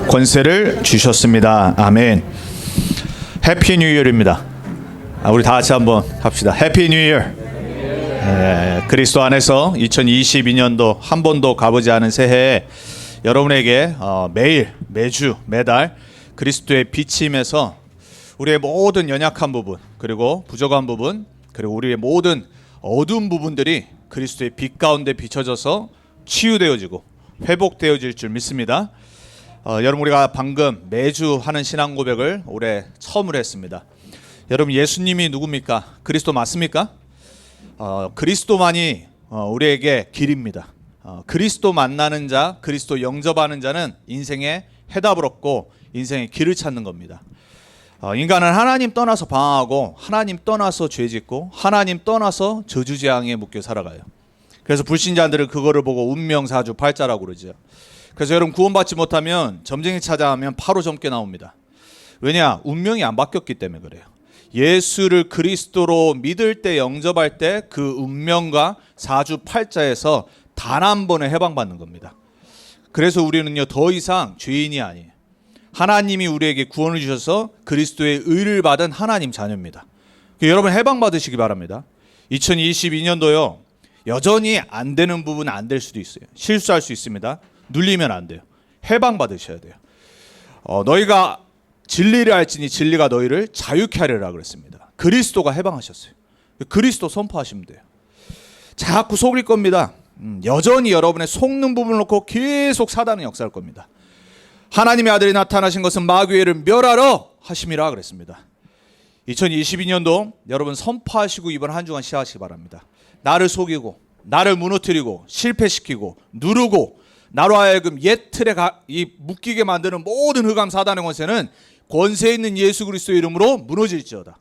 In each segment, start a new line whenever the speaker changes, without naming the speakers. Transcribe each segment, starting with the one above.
권세를 주셨습니다. 아멘. 해피 뉴 이어입니다. 우리 다 같이 한번 합시다. 해피 뉴 이어. 그리스도 안에서 2022년도 한 번도 가보지 않은 새해에 여러분에게 매일, 매주, 매달 그리스도의 빛임에서 우리의 모든 연약한 부분, 그리고 부족한 부분, 그리고 우리의 모든 어두운 부분들이 그리스도의 빛 가운데 비춰져서 치유되어지고 회복되어질 줄 믿습니다. 여러분, 우리가 방금 매주 하는 신앙 고백을 올해 처음으로 했습니다. 여러분, 예수님이 누굽니까? 그리스도 맞습니까? 그리스도만이 우리에게 길입니다. 그리스도 만나는 자, 그리스도 영접하는 자는 인생의 해답을 얻고 인생의 길을 찾는 겁니다. 인간은 하나님 떠나서 방황하고 하나님 떠나서 죄짓고 하나님 떠나서 저주재앙에 묶여 살아가요. 그래서 불신자들은 그거를 보고 운명사주팔자라고 그러죠. 그래서 여러분, 구원받지 못하면 점쟁이 찾아가면 바로 점괘 나옵니다. 왜냐? 운명이 안 바뀌었기 때문에 그래요. 예수를 그리스도로 믿을 때, 영접할 때 그 운명과 사주팔자에서 단 한 번에 해방받는 겁니다. 그래서 우리는요, 더 이상 죄인이 아니에요. 하나님이 우리에게 구원을 주셔서 그리스도의 의를 받은 하나님 자녀입니다. 여러분, 해방받으시기 바랍니다. 2022년도요 여전히 안 되는 부분은 안 될 수도 있어요. 실수할 수 있습니다. 눌리면 안 돼요. 해방받으셔야 돼요. 너희가 진리를 알지니 진리가 너희를 자유케 하리라 그랬습니다. 그리스도가 해방하셨어요. 그리스도 선포하시면 돼요. 자꾸 속일 겁니다. 여전히 여러분의 속는 부분을 놓고 계속 사단은 역사할 겁니다. 하나님의 아들이 나타나신 것은 마귀를 멸하러 하심이라 그랬습니다. 2022년도 여러분 선포하시고 이번 한 주간 시작하시기 바랍니다. 나를 속이고 나를 무너뜨리고 실패시키고 누르고 나로 하여금 옛 틀에 묶이게 만드는 모든 흑암 사단의 권세는 권세 있는 예수 그리스도의 이름으로 무너질지어다.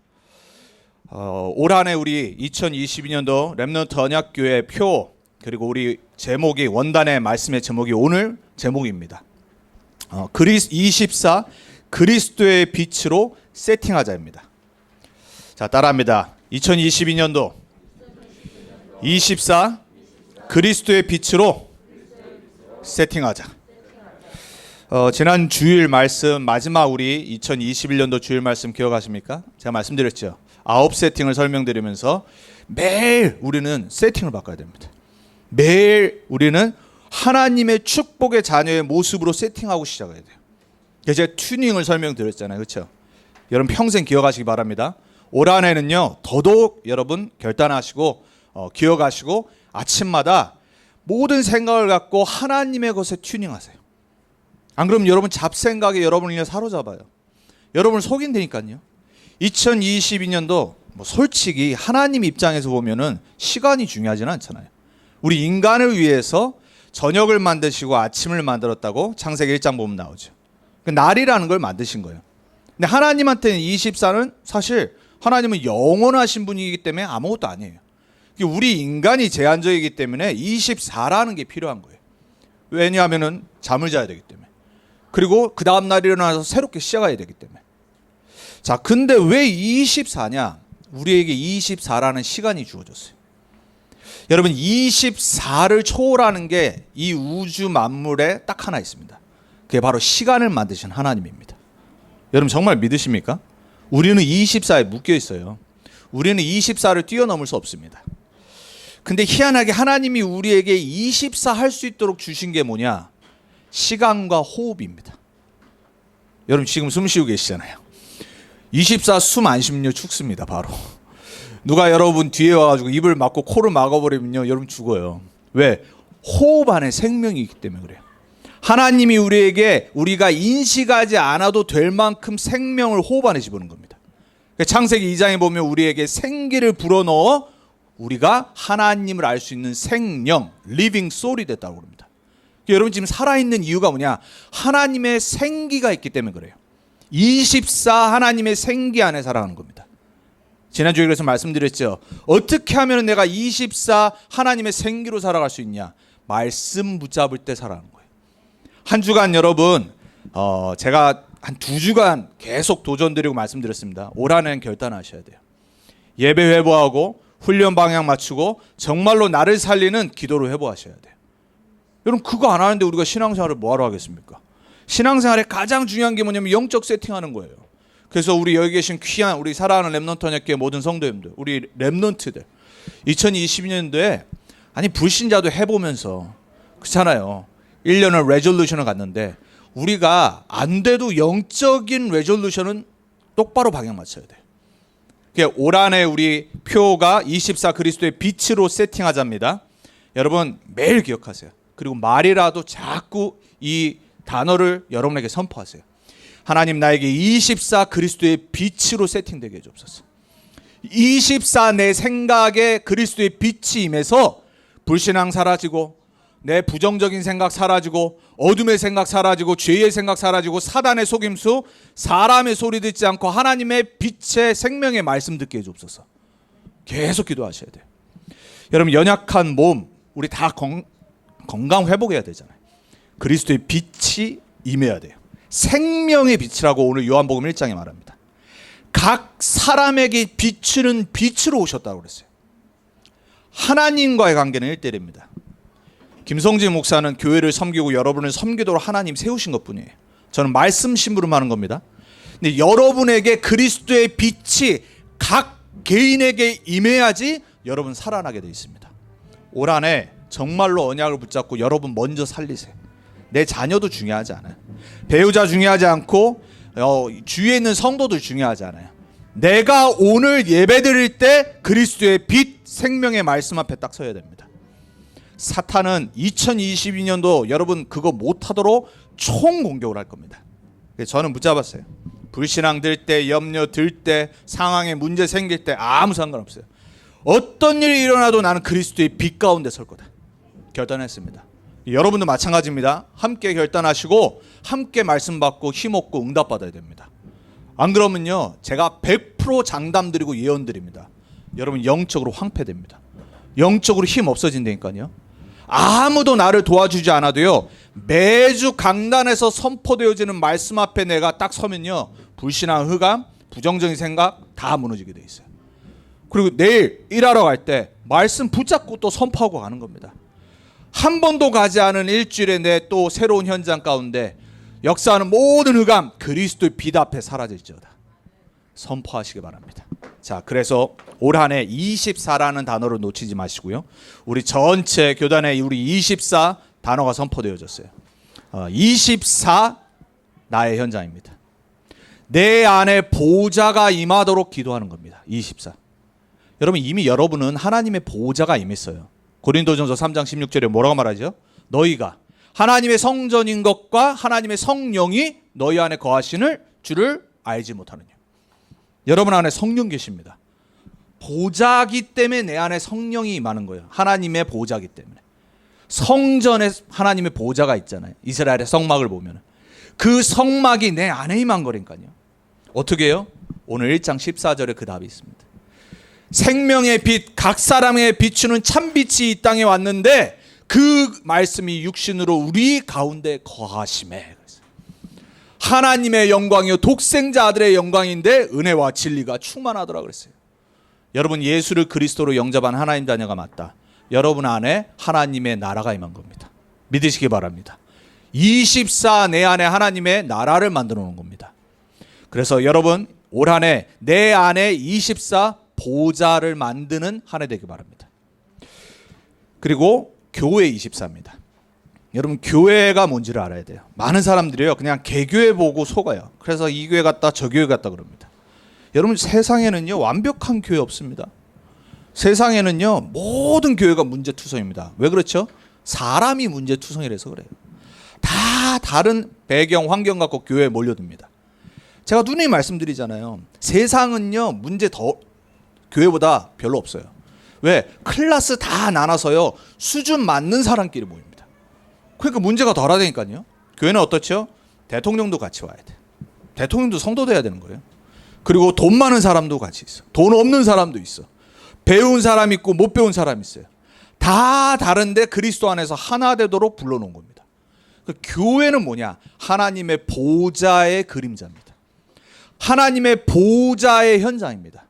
올 한 해 우리 2022년도 렘넌트 언약교회 표, 그리고 우리 제목이, 원단의 말씀의 제목이 오늘 제목입니다. 24 그리스도의 빛으로 세팅하자입니다. 자, 따라합니다. 2022년도 24 그리스도의 빛으로 세팅하자. 지난 주일 말씀, 마지막 우리 2021년도 주일 말씀 기억하십니까? 제가 말씀드렸죠. 9세팅을 설명드리면서 매일 우리는 세팅을 바꿔야 됩니다. 매일 우리는 하나님의 축복의 자녀의 모습으로 세팅하고 시작해야 돼요. 제가 튜닝을 설명드렸잖아요. 그렇죠? 여러분 평생 기억하시기 바랍니다. 올 한 해는요 더더욱 여러분 결단하시고 기억하시고 아침마다 모든 생각을 갖고 하나님의 것에 튜닝하세요. 안 그러면 여러분 잡생각에 여러분을 사로잡아요. 여러분을 속인다니까요. 2022년도 솔직히 하나님 입장에서 보면은 시간이 중요하지는 않잖아요. 우리 인간을 위해서 저녁을 만드시고 아침을 만들었다고 창세기 1장 보면 나오죠. 그 날이라는 걸 만드신 거예요. 근데 하나님한테는 24는 사실 하나님은 영원하신 분이기 때문에 아무것도 아니에요. 우리 인간이 제한적이기 때문에 24라는 게 필요한 거예요. 왜냐하면 잠을 자야 되기 때문에. 그리고 그 다음 날 일어나서 새롭게 시작해야 되기 때문에. 자, 근데 왜 24냐? 우리에게 24라는 시간이 주어졌어요. 여러분, 24를 초월하는 게 이 우주 만물에 딱 하나 있습니다. 그게 바로 시간을 만드신 하나님입니다. 여러분 정말 믿으십니까? 우리는 24에 묶여 있어요. 우리는 24를 뛰어넘을 수 없습니다. 근데 희한하게 하나님이 우리에게 24 할 수 있도록 주신 게 뭐냐? 시간과 호흡입니다. 여러분 지금 숨 쉬고 계시잖아요. 24 숨 안 쉬면요 죽습니다. 바로 누가 여러분 뒤에 와가지고 입을 막고 코를 막아버리면요 여러분 죽어요. 왜? 호흡 안에 생명이 있기 때문에 그래요. 하나님이 우리에게 우리가 인식하지 않아도 될 만큼 생명을 호흡 안에 집어넣은 겁니다. 창세기 2장에 보면 우리에게 생기를 불어넣어 우리가 하나님을 알 수 있는 생령, 리빙 소울이 됐다고 합니다. 여러분 지금 살아있는 이유가 뭐냐? 하나님의 생기가 있기 때문에 그래요. 24 하나님의 생기 안에 살아가는 겁니다. 지난주에 그래서 말씀드렸죠. 어떻게 하면 내가 24 하나님의 생기로 살아갈 수 있냐? 말씀 붙잡을 때 살아가는 거예요. 한 주간 여러분 제가 한 2주간 계속 도전드리고 말씀드렸습니다. 올 한 해는 결단하셔야 돼요. 예배 회복하고 훈련 방향 맞추고 정말로 나를 살리는 기도로 회복하셔야 돼요. 여러분 그거 안 하는데 우리가 신앙생활을 뭐하러 하겠습니까? 신앙생활에 가장 중요한 게 뭐냐면 영적 세팅하는 거예요. 그래서 우리 여기 계신 귀한 우리 사랑하는 렘넌트 언약교회 모든 성도님들, 우리 렘넌트들 2022년도에 아니 불신자도 해보면서 그렇잖아요. 1년을 레졸루션을 갔는데 우리가 안 돼도 영적인 레졸루션은 똑바로 방향 맞춰야 돼요. 올 한해 우리 표가 24 그리스도의 빛으로 세팅하자입니다. 여러분 매일 기억하세요. 그리고 말이라도 자꾸 이 단어를 여러분에게 선포하세요. 하나님 나에게 24 그리스도의 빛으로 세팅되게 해주옵소서. 24 내 생각에 그리스도의 빛이 임해서 불신앙 사라지고 내 부정적인 생각 사라지고 어둠의 생각 사라지고 죄의 생각 사라지고 사단의 속임수 사람의 소리 듣지 않고 하나님의 빛의 생명의 말씀 듣게 해주옵소서. 계속 기도하셔야 돼요. 여러분 연약한 몸 우리 다 건강 회복해야 되잖아요. 그리스도의 빛이 임해야 돼요. 생명의 빛이라고 오늘 요한복음 1장에 말합니다. 각 사람에게 비추는 빛으로 오셨다고 그랬어요. 하나님과의 관계는 1대1입니다. 김성진 목사는 교회를 섬기고 여러분을 섬기도록 하나님 세우신 것뿐이에요. 저는 말씀 심부름하는 겁니다. 근데 여러분에게 그리스도의 빛이 각 개인에게 임해야지 여러분 살아나게 되어 있습니다. 올 한해 정말로 언약을 붙잡고 여러분 먼저 살리세요. 내 자녀도 중요하지 않아요. 배우자 중요하지 않고 주위에 있는 성도들 중요하지 않아요. 내가 오늘 예배드릴 때 그리스도의 빛 생명의 말씀 앞에 딱 서야 됩니다. 사탄은 2022년도 여러분 그거 못하도록 총공격을 할 겁니다. 저는 붙잡았어요. 불신앙 들 때, 염려 들 때, 상황에 문제 생길 때 아무 상관없어요. 어떤 일이 일어나도 나는 그리스도의 빛 가운데 설 거다. 결단했습니다. 여러분도 마찬가지입니다. 함께 결단하시고 함께 말씀 받고 힘 얻고 응답 받아야 됩니다. 안 그러면요 제가 100% 장담 드리고 예언 드립니다. 여러분 영적으로 황폐됩니다. 영적으로 힘 없어진다니까요. 아무도 나를 도와주지 않아도요 매주 강단에서 선포되어지는 말씀 앞에 내가 딱 서면요 불신앙, 흑암, 부정적인 생각 다 무너지게 돼 있어요. 그리고 내일 일하러 갈 때 말씀 붙잡고 또 선포하고 가는 겁니다. 한 번도 가지 않은 일주일에 내 또 새로운 현장 가운데 역사하는 모든 흑암 그리스도의 빛 앞에 사라질지어다. 선포하시기 바랍니다. 자, 그래서 올 한해 24라는 단어를 놓치지 마시고요. 우리 전체 교단에 우리 24 단어가 선포되어졌어요. 24 나의 현장입니다. 내 안에 보좌가 임하도록 기도하는 겁니다. 24. 여러분 이미 여러분은 하나님의 보좌가 임했어요. 고린도전서 3장 16절에 뭐라고 말하죠? 너희가 하나님의 성전인 것과 하나님의 성령이 너희 안에 거하시는 줄을 알지 못하느냐. 여러분 안에 성령 계십니다. 보좌기 때문에 내 안에 성령이 임하는 거예요. 하나님의 보좌기 때문에. 성전에 하나님의 보좌가 있잖아요. 이스라엘의 성막을 보면 그 성막이 내 안에 임한 거니까요. 어떻게 해요? 오늘 1장 14절에 그 답이 있습니다. 생명의 빛, 각 사람에 비추는 참빛이 이 땅에 왔는데 그 말씀이 육신으로 우리 가운데 거하심에. 하나님의 영광이요 독생자 아들의 영광인데 은혜와 진리가 충만하더라 그랬어요. 여러분 예수를 그리스도로 영접한 하나님 자녀가 맞다. 여러분 안에 하나님의 나라가 임한 겁니다. 믿으시기 바랍니다. 24 내 안에 하나님의 나라를 만들어 놓은 겁니다. 그래서 여러분 올 한해 내 안에 24 보좌를 만드는 한 해 되기 바랍니다. 그리고 교회 24입니다. 여러분 교회가 뭔지를 알아야 돼요. 많은 사람들이요 그냥 개교회 보고 속아요. 그래서 이 교회 갔다 저 교회 갔다 그럽니다. 여러분 세상에는요 완벽한 교회 없습니다. 세상에는요 모든 교회가 문제투성입니다. 왜 그렇죠? 사람이 문제투성이라서 그래요. 다 다른 배경 환경 갖고 교회에 몰려듭니다. 제가 누누이 말씀드리잖아요. 세상은요 문제 더 교회보다 별로 없어요. 왜? 클래스 다 나눠서요 수준 맞는 사람끼리 모입니다. 그러니까 문제가 덜하다니까요. 교회는 어떻죠? 대통령도 같이 와야 돼. 대통령도 성도 돼야 되는 거예요. 그리고 돈 많은 사람도 같이 있어. 돈 없는 사람도 있어. 배운 사람 있고 못 배운 사람 있어요. 다 다른데 그리스도 안에서 하나 되도록 불러놓은 겁니다. 그 교회는 뭐냐? 하나님의 보좌의 그림자입니다. 하나님의 보좌의 현장입니다.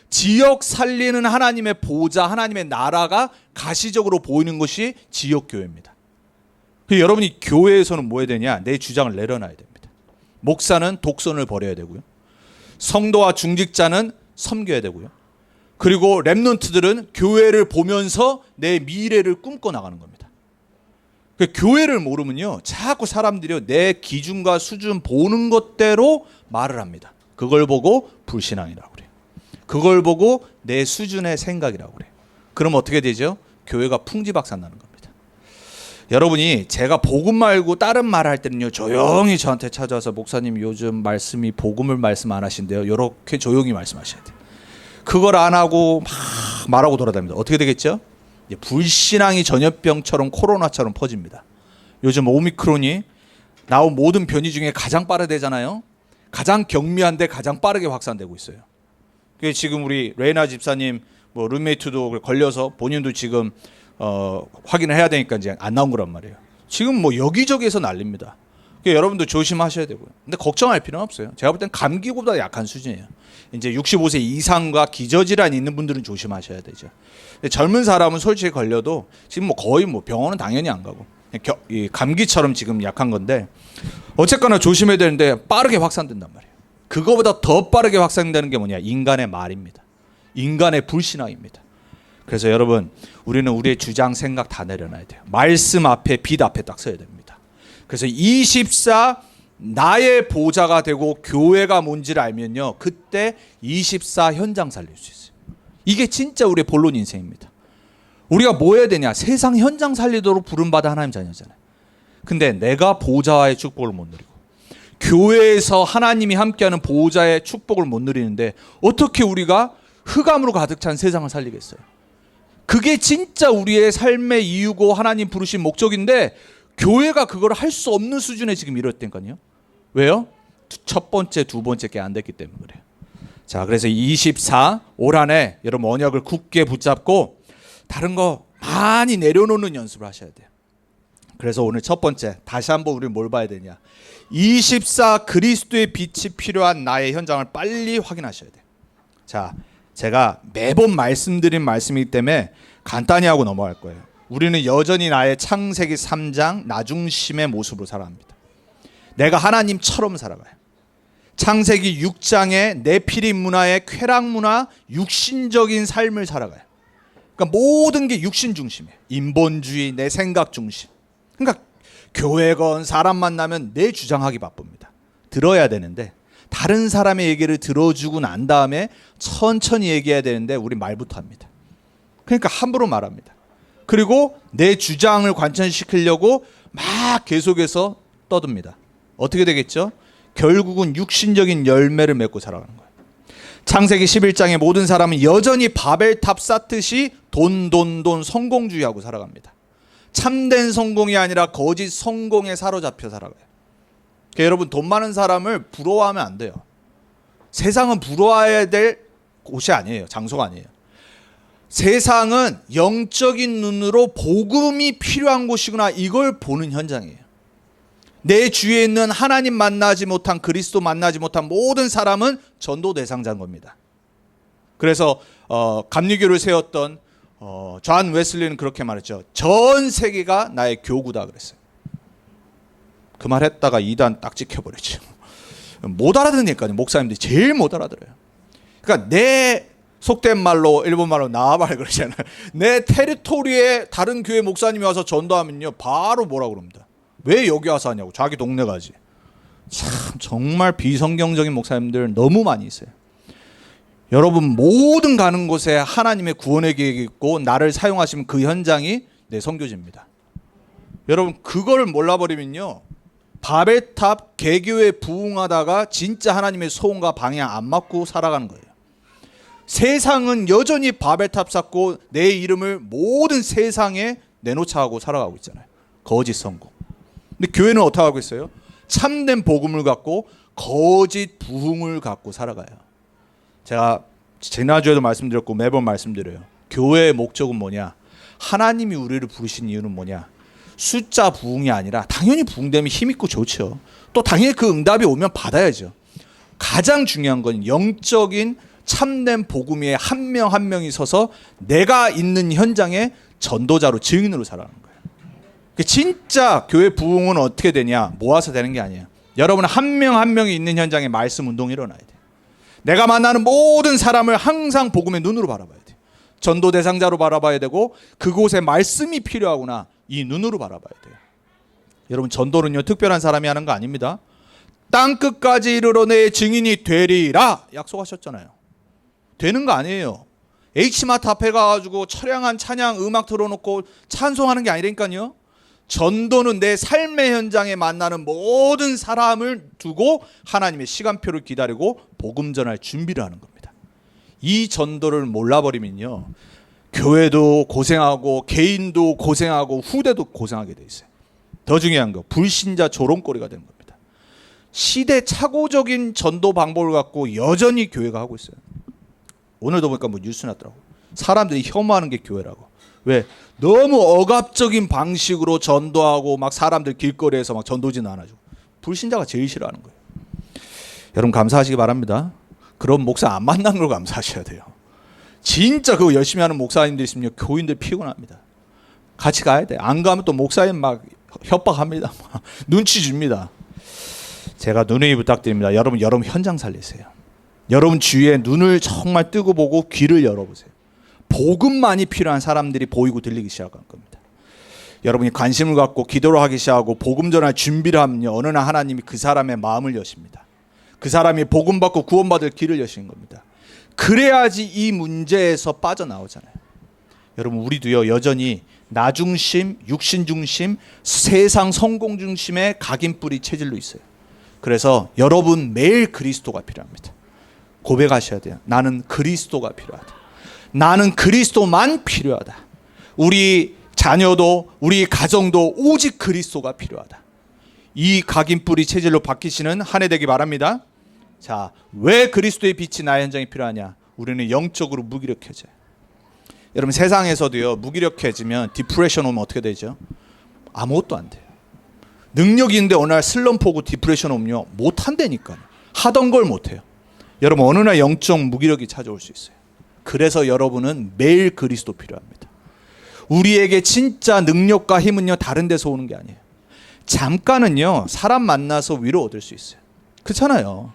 지역 살리는 하나님의 보좌, 하나님의 나라가 가시적으로 보이는 것이 지역교회입니다. 여러분이 교회에서는 뭐 해야 되냐? 내 주장을 내려놔야 됩니다. 목사는 독선을 벌여야 되고요. 성도와 중직자는 섬겨야 되고요. 그리고 렘넌트들은 교회를 보면서 내 미래를 꿈꿔 나가는 겁니다. 교회를 모르면요, 자꾸 사람들이 내 기준과 수준 보는 것대로 말을 합니다. 그걸 보고 불신앙이라고 그래요. 그걸 보고 내 수준의 생각이라고 그래요. 그럼 어떻게 되죠? 교회가 풍지박산 나는 겁니다. 여러분이 제가 복음 말고 다른 말 할 때는요, 조용히 저한테 찾아와서 목사님 요즘 말씀이 복음을 말씀 안 하신대요. 이렇게 조용히 말씀하셔야 돼요. 그걸 안 하고 막 말하고 돌아다닙니다. 어떻게 되겠죠? 불신앙이 전염병처럼 코로나처럼 퍼집니다. 요즘 오미크론이 나온 모든 변이 중에 가장 빠르대잖아요. 가장 경미한데 가장 빠르게 확산되고 있어요. 지금 우리 레이나 집사님 뭐 룸메이트도 걸려서 본인도 지금 확인을 해야 되니까 이제 안 나온 거란 말이에요. 지금 뭐 여기저기에서 난립니다. 여러분도 조심하셔야 되고요. 근데 걱정할 필요는 없어요. 제가 볼 땐 감기보다 약한 수준이에요. 이제 65세 이상과 기저질환이 있는 분들은 조심하셔야 되죠. 근데 젊은 사람은 솔직히 걸려도 지금 뭐 거의 뭐 병원은 당연히 안 가고 이 감기처럼 지금 약한 건데 어쨌거나 조심해야 되는데 빠르게 확산된단 말이에요. 그거보다 더 빠르게 확산되는 게 뭐냐? 인간의 말입니다. 인간의 불신앙입니다. 그래서 여러분, 우리는 우리의 주장 생각 다 내려놔야 돼요. 말씀 앞에 빛 앞에 딱 서야 됩니다. 그래서 24 나의 보좌가 되고 교회가 뭔지를 알면요, 그때 24 현장 살릴 수 있어요. 이게 진짜 우리의 본론 인생입니다. 우리가 뭐 해야 되냐? 세상 현장 살리도록 부름받아 하나님 자녀잖아요. 근데 내가 보좌의 축복을 못 누리고 교회에서 하나님이 함께하는 보좌의 축복을 못 누리는데 어떻게 우리가 흑암으로 가득 찬 세상을 살리겠어요? 그게 진짜 우리의 삶의 이유고 하나님 부르신 목적인데 교회가 그걸 할 수 없는 수준에 지금 이르렀다니까요. 왜요? 첫 번째, 두 번째 게 안 됐기 때문에 그래요. 자, 그래서 24 올 한 해 여러분 언약을 굳게 붙잡고 다른 거 많이 내려놓는 연습을 하셔야 돼요. 그래서 오늘 첫 번째, 다시 한번 우리 뭘 봐야 되냐? 24 그리스도의 빛이 필요한 나의 현장을 빨리 확인하셔야 돼요. 자, 제가 매번 말씀드린 말씀이기 때문에 간단히 하고 넘어갈 거예요. 우리는 여전히 나의 창세기 3장 나중심의 모습으로 살아갑니다. 내가 하나님처럼 살아가요. 창세기 6장의 네피림 문화의 쾌락 문화, 육신적인 삶을 살아가요. 그러니까 모든 게 육신 중심이에요. 인본주의, 내 생각 중심. 그러니까 교회건 사람 만나면 내 주장하기 바쁩니다. 들어야 되는데 다른 사람의 얘기를 들어주고 난 다음에 천천히 얘기해야 되는데 우리 말부터 합니다. 그러니까 함부로 말합니다. 그리고 내 주장을 관철시키려고 막 계속해서 떠듭니다. 어떻게 되겠죠? 결국은 육신적인 열매를 맺고 살아가는 거예요. 창세기 11장의 모든 사람은 여전히 바벨탑 쌓듯이 돈 성공주의하고 살아갑니다. 참된 성공이 아니라 거짓 성공에 사로잡혀 살아가요. 그러니까 여러분, 돈 많은 사람을 부러워하면 안 돼요. 세상은 부러워해야 될 곳이 아니에요. 장소가 아니에요. 세상은 영적인 눈으로 복음이 필요한 곳이구나, 이걸 보는 현장이에요. 내 주위에 있는 하나님 만나지 못한, 그리스도 만나지 못한 모든 사람은 전도 대상자인 겁니다. 그래서 감리교를 세웠던 존 웨슬리는 그렇게 말했죠. 전 세계가 나의 교구다 그랬어요. 그 말 했다가 이단 딱 찍혀버렸죠. 못 알아듣으니까요. 목사님들이 제일 못 알아들어요. 그러니까 내 속된 말로, 일본 말로 나발 그러잖아요. 내 테리토리에 다른 교회 목사님이 와서 전도하면요, 바로 뭐라고 그럽니다. 왜 여기 와서 하냐고. 자기 동네 가지. 참 정말 비성경적인 목사님들 너무 많이 있어요. 여러분, 모든 가는 곳에 하나님의 구원의 계획이 있고 나를 사용하시면 그 현장이 내 선교지입니다. 여러분, 그걸 몰라버리면요, 바벨탑 개교에 부응하다가 진짜 하나님의 소원과 방향 안 맞고 살아가는 거예요. 세상은 여전히 바벨탑 쌓고 내 이름을 모든 세상에 내놓자 하고 살아가고 있잖아요. 거짓 성공. 근데 교회는 어떻게 하고 있어요? 참된 복음을 갖고 거짓 부흥을 갖고 살아가요. 제가 지난주에도 말씀드렸고 매번 말씀드려요. 교회의 목적은 뭐냐? 하나님이 우리를 부르신 이유는 뭐냐? 숫자 부흥이 아니라, 당연히 부흥되면 힘있고 좋죠. 또 당연히 그 응답이 오면 받아야죠. 가장 중요한 건 영적인 참된 복음 위에 한 명 한 명이 서서 내가 있는 현장에 전도자로, 증인으로 살아가는 거예요. 진짜 교회 부흥은 어떻게 되냐? 모아서 되는 게 아니에요. 여러분 한 명 한 명이 있는 현장에 말씀 운동이 일어나야 돼요. 내가 만나는 모든 사람을 항상 복음의 눈으로 바라봐야 돼요. 전도 대상자로 바라봐야 되고 그곳에 말씀이 필요하구나 이 눈으로 바라봐야 돼요. 여러분 전도는요 특별한 사람이 하는 거 아닙니다. 땅 끝까지 이르러 내 증인이 되리라 약속하셨잖아요. 되는 거 아니에요. H마트 앞에 가가지고 처량한 찬양 음악 틀어놓고 찬송하는 게 아니라니까요. 전도는 내 삶의 현장에 만나는 모든 사람을 두고 하나님의 시간표를 기다리고 복음 전할 준비를 하는 겁니다. 이 전도를 몰라버리면요 교회도 고생하고 개인도 고생하고 후대도 고생하게 돼 있어요. 더 중요한 거 불신자 조롱거리가 되는 겁니다. 시대착오적인 전도 방법을 갖고 여전히 교회가 하고 있어요. 오늘도 보니까 뭐 뉴스 났더라고. 사람들이 혐오하는 게 교회라고. 왜? 너무 억압적인 방식으로 전도하고 막 사람들 길거리에서 막 전도진 안 하죠. 불신자가 제일 싫어하는 거예요. 여러분 감사하시기 바랍니다. 그런 목사 안 만난 걸 감사하셔야 돼요. 진짜 그거 열심히 하는 목사님들 있으면 교인들 피곤합니다. 같이 가야 돼. 안 가면 또 목사님 막 협박합니다. 눈치 줍니다. 제가 누누이 부탁드립니다. 여러분 현장 살리세요. 여러분 주위에 눈을 정말 뜨고 보고 귀를 열어보세요. 복음만이 필요한 사람들이 보이고 들리기 시작할 겁니다. 여러분이 관심을 갖고 기도를 하기 시작하고 복음 전할 준비를 하면요 어느 날 하나님이 그 사람의 마음을 여십니다. 그 사람이 복음 받고 구원받을 길을 여시는 겁니다. 그래야지 이 문제에서 빠져나오잖아요. 여러분 우리도요 여전히 나 중심, 육신 중심, 세상 성공 중심의 각인뿌리 체질로 있어요. 그래서 여러분 매일 그리스도가 필요합니다. 고백하셔야 돼요. 나는 그리스도가 필요하다. 나는 그리스도만 필요하다. 우리 자녀도 우리 가정도 오직 그리스도가 필요하다. 이 각인뿌리 체질로 바뀌시는 한 해 되기 바랍니다. 자, 왜 그리스도의 빛이 나의 현장에 필요하냐? 우리는 영적으로 무기력해져요. 여러분 세상에서도요 무기력해지면 디프레션 오면 어떻게 되죠? 아무것도 안 돼요. 능력이 있는데 어느 날 슬럼프 오고 디프레션 오면요 못한다니까요. 하던 걸 못해요. 여러분 어느 날 영적 무기력이 찾아올 수 있어요. 그래서 여러분은 매일 그리스도 필요합니다. 우리에게 진짜 능력과 힘은요 다른 데서 오는 게 아니에요. 잠깐은요 사람 만나서 위로 얻을 수 있어요. 그렇잖아요.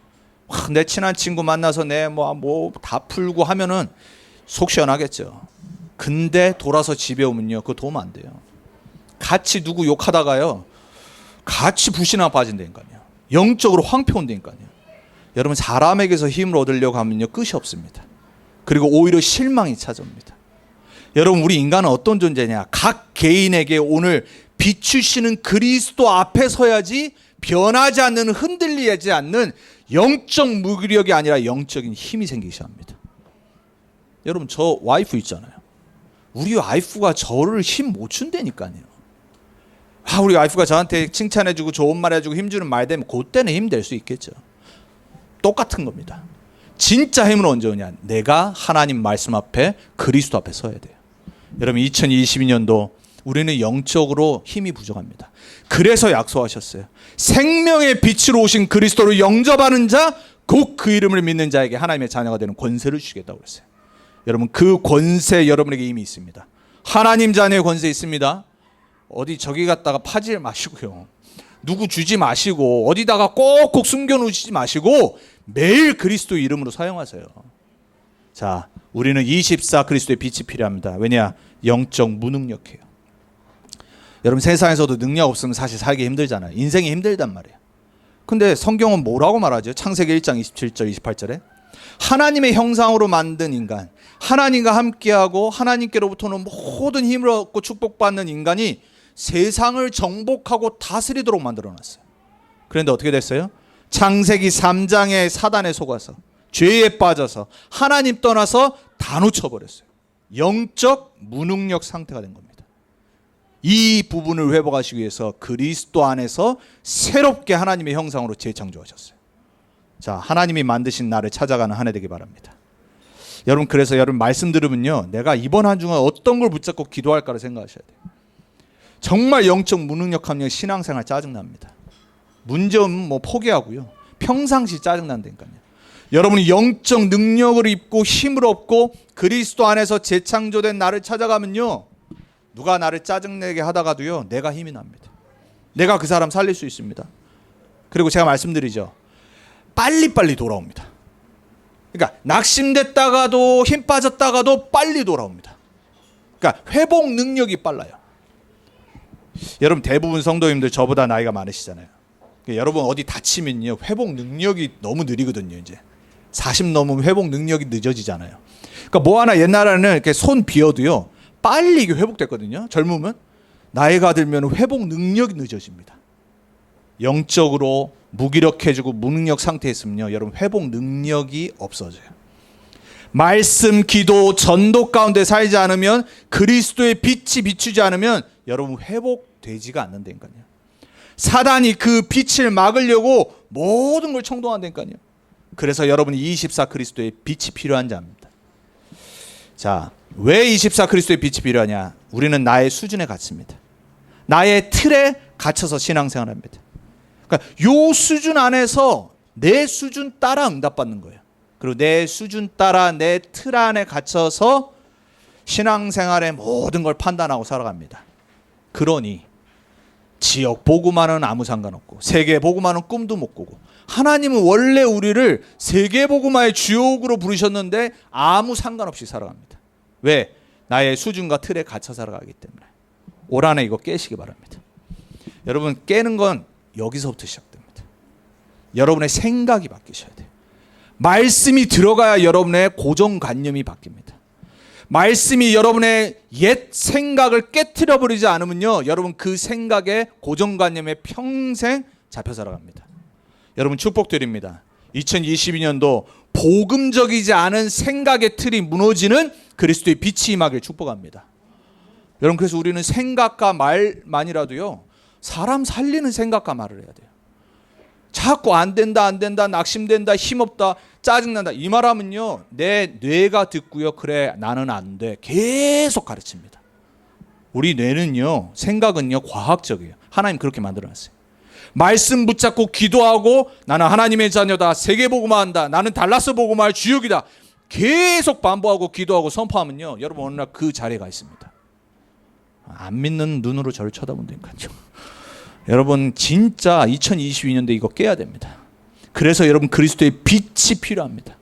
내 친한 친구 만나서 내 뭐 다 풀고 하면은 속 시원하겠죠. 근데 돌아서 집에 오면요 그거 도움 안 돼요. 같이 누구 욕하다가요 같이 불신앙 빠진다니까요. 영적으로 황폐 온다니까요. 여러분 사람에게서 힘을 얻으려고 하면요 끝이 없습니다. 그리고 오히려 실망이 찾아옵니다. 여러분 우리 인간은 어떤 존재냐? 각 개인에게 오늘 비추시는 그리스도 앞에 서야지 변하지 않는 흔들리지 않는 영적 무기력이 아니라 영적인 힘이 생기기 시작합니다. 여러분 저 와이프 있잖아요. 우리 와이프가 저를 힘 못 준다니까요. 우리 와이프가 저한테 칭찬해주고 좋은 말 해주고 힘주는 말 되면 그때는 힘 될 수 있겠죠. 똑같은 겁니다. 진짜 힘은 언제 오냐? 내가 하나님 말씀 앞에 그리스도 앞에 서야 돼요. 여러분 2022년도 우리는 영적으로 힘이 부족합니다. 그래서 약속하셨어요. 생명의 빛으로 오신 그리스도를 영접하는 자, 곧 그 이름을 믿는 자에게 하나님의 자녀가 되는 권세를 주시겠다고 그랬어요. 여러분 그 권세 여러분에게 이미 있습니다. 하나님 자녀의 권세 있습니다. 어디 저기 갔다가 파지 마시고요. 누구 주지 마시고 어디다가 꼭꼭 숨겨놓으시지 마시고 매일 그리스도 이름으로 사용하세요. 자, 우리는 24 그리스도의 빛이 필요합니다. 왜냐? 영적 무능력해요. 여러분 세상에서도 능력 없으면 사실 살기 힘들잖아요. 인생이 힘들단 말이에요. 근데 성경은 뭐라고 말하죠? 창세기 1장 27절 28절에 하나님의 형상으로 만든 인간, 하나님과 함께하고 하나님께로부터는 모든 힘을 얻고 축복받는 인간이 세상을 정복하고 다스리도록 만들어놨어요. 그런데 어떻게 됐어요? 창세기 3장의 사단에 속아서 죄에 빠져서 하나님 떠나서 다 놓쳐버렸어요. 영적 무능력 상태가 된 겁니다. 이 부분을 회복하시기 위해서 그리스도 안에서 새롭게 하나님의 형상으로 재창조하셨어요. 자, 하나님이 만드신 나를 찾아가는 한 해 되기 바랍니다. 여러분 그래서 여러분 말씀 들으면요 내가 이번 한 주간 어떤 걸 붙잡고 기도할까를 생각하셔야 돼요. 정말 영적 무능력하면 신앙생활 짜증납니다. 문제 없으면 뭐 포기하고요. 평상시 짜증난다니까요. 여러분이 영적 능력을 입고 힘을 얻고 그리스도 안에서 재창조된 나를 찾아가면요 누가 나를 짜증내게 하다가도요, 내가 힘이 납니다. 내가 그 사람 살릴 수 있습니다. 그리고 제가 말씀드리죠, 빨리빨리 돌아옵니다. 그러니까 낙심됐다가도 힘 빠졌다가도 빨리 돌아옵니다. 그러니까 회복 능력이 빨라요. 여러분 대부분 성도님들 저보다 나이가 많으시잖아요. 그러니까 여러분 어디 다치면요, 회복 능력이 너무 느리거든요. 이제 40 넘으면 회복 능력이 늦어지잖아요. 그러니까 뭐 하나 옛날에는 이렇게 손 비어도요, 빨리 이게 회복됐거든요. 젊으면. 나이가 들면 회복 능력이 늦어집니다. 영적으로 무기력해지고 무능력 상태에 있으면요, 여러분 회복 능력이 없어져요. 말씀, 기도, 전도 가운데 살지 않으면, 그리스도의 빛이 비추지 않으면 여러분 회복되지가 않는다니까요. 사단이 그 빛을 막으려고 모든 걸 청동한다니까요. 그래서 여러분이 24 그리스도의 빛이 필요한 자입니다. 자, 왜 24 그리스도의 빛이 필요하냐? 우리는 나의 수준에 갇힙니다. 나의 틀에 갇혀서 신앙생활합니다. 그러니까 요 수준 안에서 내 수준 따라 응답받는 거예요. 그리고 내 수준 따라 내 틀 안에 갇혀서 신앙생활의 모든 걸 판단하고 살아갑니다. 그러니 지역 보고만은 아무 상관없고 세계 보고만은 꿈도 못 꾸고, 하나님은 원래 우리를 세계 보고마의 주역으로 부르셨는데 아무 상관없이 살아갑니다. 왜? 나의 수준과 틀에 갇혀 살아가기 때문에. 올 한해 이거 깨시기 바랍니다. 여러분 깨는 건 여기서부터 시작됩니다. 여러분의 생각이 바뀌셔야 돼요. 말씀이 들어가야 여러분의 고정관념이 바뀝니다. 말씀이 여러분의 옛 생각을 깨트려 버리지 않으면요, 여러분 그 생각에 고정관념에 평생 잡혀 살아갑니다. 여러분 축복드립니다. 2022년도 복음적이지 않은 생각의 틀이 무너지는 그리스도의 빛이 임하길 축복합니다. 여러분 그래서 우리는 생각과 말만이라도요, 사람 살리는 생각과 말을 해야 돼요. 자꾸 안 된다, 낙심된다, 힘없다, 짜증난다 이 말하면요, 내 뇌가 듣고요, 그래 나는 안 돼 계속 가르칩니다. 우리 뇌는요, 생각은요 과학적이에요. 하나님 그렇게 만들어놨어요. 말씀 붙잡고 기도하고 나는 하나님의 자녀다, 세계복음화 한다, 나는 달라스 복음화의 주역이다 계속 반복하고 기도하고 선포하면요, 여러분 어느 날 그 자리에 가 있습니다. 안 믿는 눈으로 저를 쳐다본다니까요. 여러분 진짜 2022년도에 이거 깨야 됩니다. 그래서 여러분 그리스도의 빛이 필요합니다.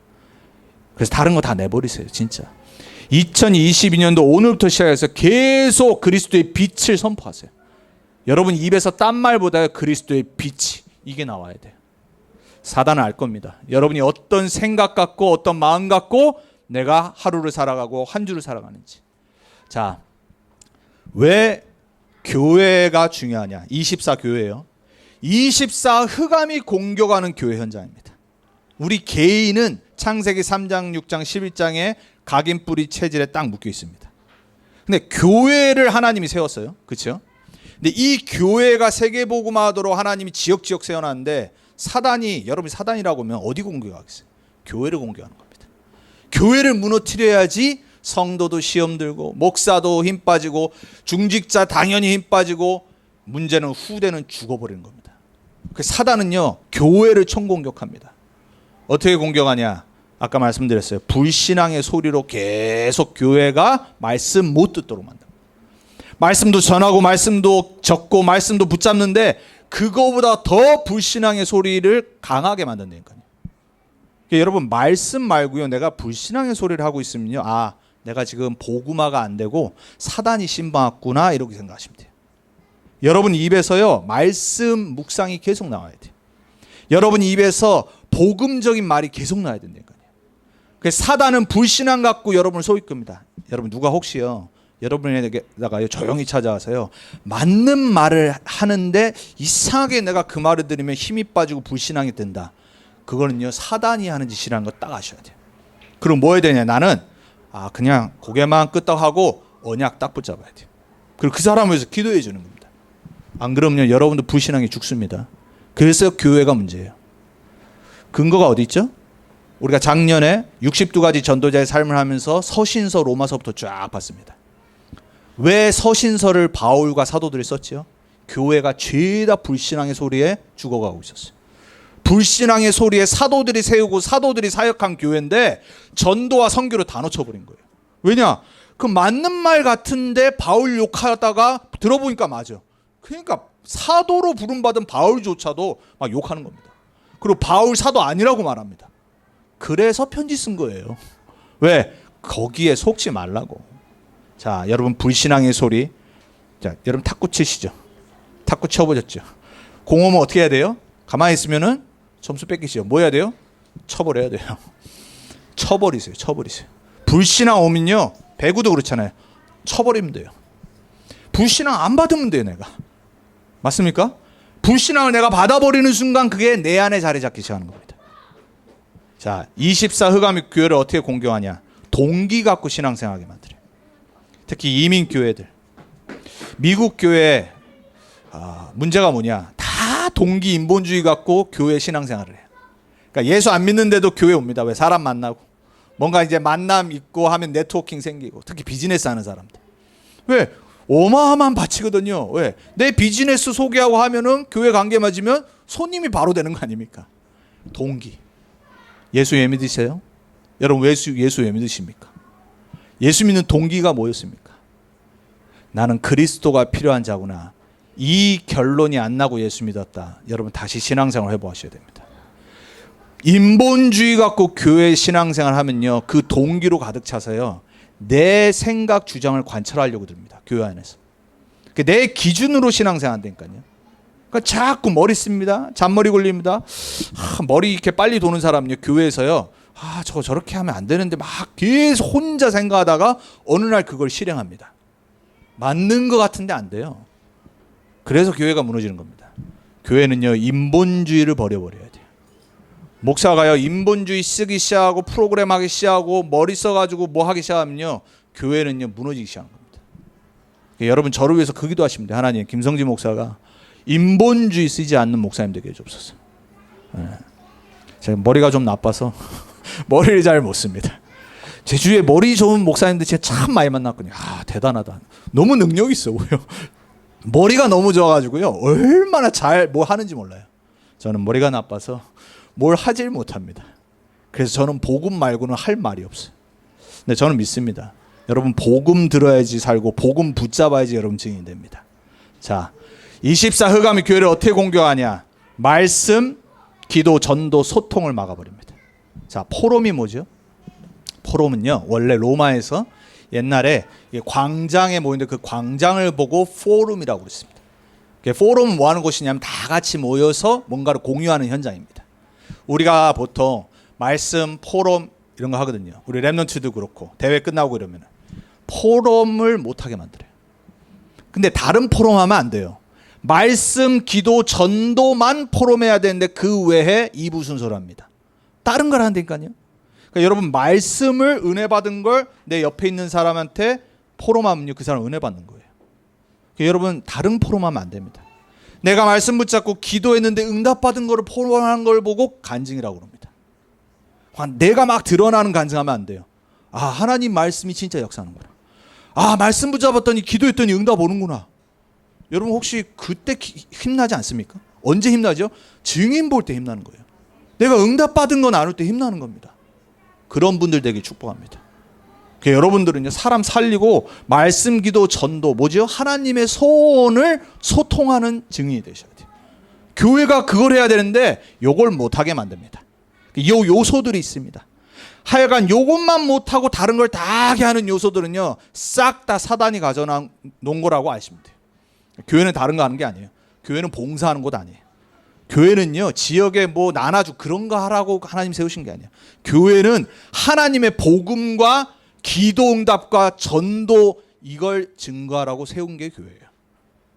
그래서 다른 거 다 내버리세요. 진짜 2022년도 오늘부터 시작해서 계속 그리스도의 빛을 선포하세요. 여러분 입에서 딴 말보다 그리스도의 빛이 이게 나와야 돼요. 사단은 알 겁니다. 여러분이 어떤 생각 갖고 어떤 마음 갖고 내가 하루를 살아가고 한 주를 살아가는지. 자, 왜 교회가 중요하냐? 24 교회예요. 24 흑암이 공격하는 교회 현장입니다. 우리 개인은 창세기 3장, 6장, 11장에 각인뿌리 체질에 딱 묶여 있습니다. 근데 교회를 하나님이 세웠어요. 그렇죠? 근데 이 교회가 세계복음화하도록 하나님이 지역지역 세워놨는데, 사단이, 여러분이 사단이라고 하면 어디 공격하겠어요? 교회를 공격하는 겁니다. 교회를 무너뜨려야지 성도도 시험 들고, 목사도 힘 빠지고, 중직자 당연히 힘 빠지고, 문제는 후대는 죽어버리는 겁니다. 사단은요, 교회를 총공격합니다. 어떻게 공격하냐? 아까 말씀드렸어요. 불신앙의 소리로 계속 교회가 말씀 못 듣도록 만듭니다. 말씀도 전하고 말씀도 적고 말씀도 붙잡는데 그거보다 더 불신앙의 소리를 강하게 만든다니까요. 여러분 말씀 말고요, 내가 불신앙의 소리를 하고 있으면요, 아 내가 지금 복음화가 안 되고 사단이 신방왔구나 이렇게 생각하시면 돼요. 여러분 입에서요 말씀 묵상이 계속 나와야 돼요. 여러분 입에서 복음적인 말이 계속 나와야 된다니까요. 그래서 사단은 불신앙 갖고 여러분을 속일 겁니다. 여러분 누가 혹시요 여러분에게다가 조용히 찾아와서요 맞는 말을 하는데 이상하게 내가 그 말을 들으면 힘이 빠지고 불신앙이 된다, 그거는요 사단이 하는 짓이라는 거 딱 아셔야 돼요. 그럼 뭐 해야 되냐? 나는 그냥 고개만 끄떡하고 언약 딱 붙잡아야 돼요. 그리고 그 사람을 위해서 기도해 주는 겁니다. 안 그러면요 여러분도 불신앙이 죽습니다. 그래서 교회가 문제예요. 근거가 어디 있죠? 우리가 작년에 62가지 전도자의 삶을 하면서 서신서 로마서부터 쫙 봤습니다. 왜 서신서를 바울과 사도들이 썼죠? 교회가 죄다 불신앙의 소리에 죽어가고 있었어요. 불신앙의 소리에 사도들이 세우고 사도들이 사역한 교회인데 전도와 선교를 다 놓쳐버린 거예요. 왜냐? 그 맞는 말 같은데 바울 욕하다가 들어보니까 맞아. 그러니까 사도로 부름받은 바울조차도 막 욕하는 겁니다. 그리고 바울 사도 아니라고 말합니다. 그래서 편지 쓴 거예요. 왜? 거기에 속지 말라고. 자, 여러분 불신앙의 소리. 자, 여러분 탁구 치시죠. 탁구 쳐보셨죠? 공 오면 어떻게 해야 돼요? 가만히 있으면은 점수 뺏기시죠. 뭐 해야 돼요? 쳐버려야 돼요. 쳐버리세요. 쳐버리세요. 불신앙 오면요. 배구도 그렇잖아요. 쳐버리면 돼요. 불신앙 안 받으면 돼요, 내가. 맞습니까? 불신앙을 내가 받아버리는 순간 그게 내 안에 자리 잡기 시작하는 겁니다. 자, 24 흑암이 교회를 어떻게 공경하냐? 동기 갖고 신앙생활하게 만들어요. 특히 이민 교회들. 미국 교회 문제가 뭐냐? 다 동기 인본주의 갖고 교회 신앙생활을 해요. 그러니까 예수 안 믿는데도 교회 옵니다. 왜? 사람 만나고 뭔가 이제 만남 있고 하면 네트워킹 생기고, 특히 비즈니스 하는 사람들. 왜? 어마어마한 바치거든요. 왜? 내 비즈니스 소개하고 하면은 교회 관계 맞으면 손님이 바로 되는 거 아닙니까? 동기. 예수 왜 믿으세요? 여러분 예수 왜 믿으십니까? 예수 믿는 동기가 뭐였습니까? 나는 그리스도가 필요한 자구나. 이 결론이 안 나고 예수 믿었다. 여러분 다시 신앙생활 해보셔야 됩니다. 인본주의 갖고 교회 신앙생활 하면요, 그 동기로 가득 차서요, 내 생각 주장을 관철하려고 듭니다. 교회 안에서. 내 기준으로 신앙생활 한다니까요. 그러니까 자꾸 머리 씁니다. 잔머리 걸립니다. 머리 이렇게 빨리 도는 사람요, 교회에서요, 저거 저렇게 하면 안 되는데 막 계속 혼자 생각하다가 어느 날 그걸 실행합니다. 맞는 것 같은데 안 돼요. 그래서 교회가 무너지는 겁니다. 교회는요, 인본주의를 버려버려야 돼요. 목사가요, 인본주의 쓰기 시작하고 프로그램 하기 시작하고 머리 써가지고 뭐 하기 시작하면요, 교회는요 무너지기 시작하는 겁니다. 그러니까 여러분 저를 위해서 그 기도하시면 돼요. 하나님, 김성진 목사가 인본주의 쓰지 않는 목사님 되게 해주옵소서. 제가 머리가 좀 나빠서 머리를 잘 못 씁니다. 제 주위에 머리 좋은 목사님들 진짜 참 많이 만났거든요. 대단하다. 너무 능력 있어 보여. 머리가 너무 좋아가지고요, 얼마나 잘 뭐 하는지 몰라요. 저는 머리가 나빠서 뭘 하질 못합니다. 그래서 저는 복음 말고는 할 말이 없어요. 근데 저는 믿습니다. 여러분 복음 들어야지 살고 복음 붙잡아야지 여러분 증인이 됩니다. 자, 24 흑암이 교회를 어떻게 공격하냐? 말씀, 기도, 전도, 소통을 막아버립니다. 자, 포럼이 뭐죠? 포럼은요, 원래 로마에서 옛날에 광장에 모이는데 그 광장을 보고 포럼이라고 그랬습니다. 포럼은 뭐 하는 곳이냐면 다 같이 모여서 뭔가를 공유하는 현장입니다. 우리가 보통 말씀, 포럼 이런 거 하거든요. 우리 랩런트도 그렇고 대회 끝나고 이러면 포럼을 못하게 만들어요. 근데 다른 포럼 하면 안 돼요. 말씀, 기도, 전도만 포럼해야 되는데 그 외에 2부 순서로 합니다. 다른 걸 한다니까요. 그러니까 여러분 말씀을 은혜 받은 걸 내 옆에 있는 사람한테 포럼하면요, 그 사람 은혜 받는 거예요. 그러니까 여러분 다른 포럼하면 안 됩니다. 내가 말씀 붙잡고 기도했는데 응답받은 거를 포럼하는 걸 보고 간증이라고 그럽니다. 내가 막 드러나는 간증하면 안 돼요. 하나님 말씀이 진짜 역사하는구나. 말씀 붙잡았더니 기도했더니 응답 오는구나. 여러분 혹시 그때 힘나지 않습니까? 언제 힘나죠? 증인 볼 때 힘나는 거예요. 내가 응답받은 거 나눌 때 힘나는 겁니다. 그런 분들 되게 축복합니다. 그러니까 여러분들은요, 사람 살리고 말씀, 기도, 전도, 뭐죠? 하나님의 소원을 소통하는 증인이 되셔야 돼요. 교회가 그걸 해야 되는데 요걸 못하게 만듭니다. 요 요소들이 있습니다. 하여간 요것만 못하고 다른 걸 다 하게 하는 요소들은요, 싹 다 사단이 가져놓은 거라고 아시면 돼요. 교회는 다른 거 하는 게 아니에요. 교회는 봉사하는 곳 아니에요. 교회는요, 지역에 뭐 나눠주 그런 거 하라고 하나님 세우신 게 아니에요. 교회는 하나님의 복음과 기도응답과 전도 이걸 증거하라고 세운 게 교회예요.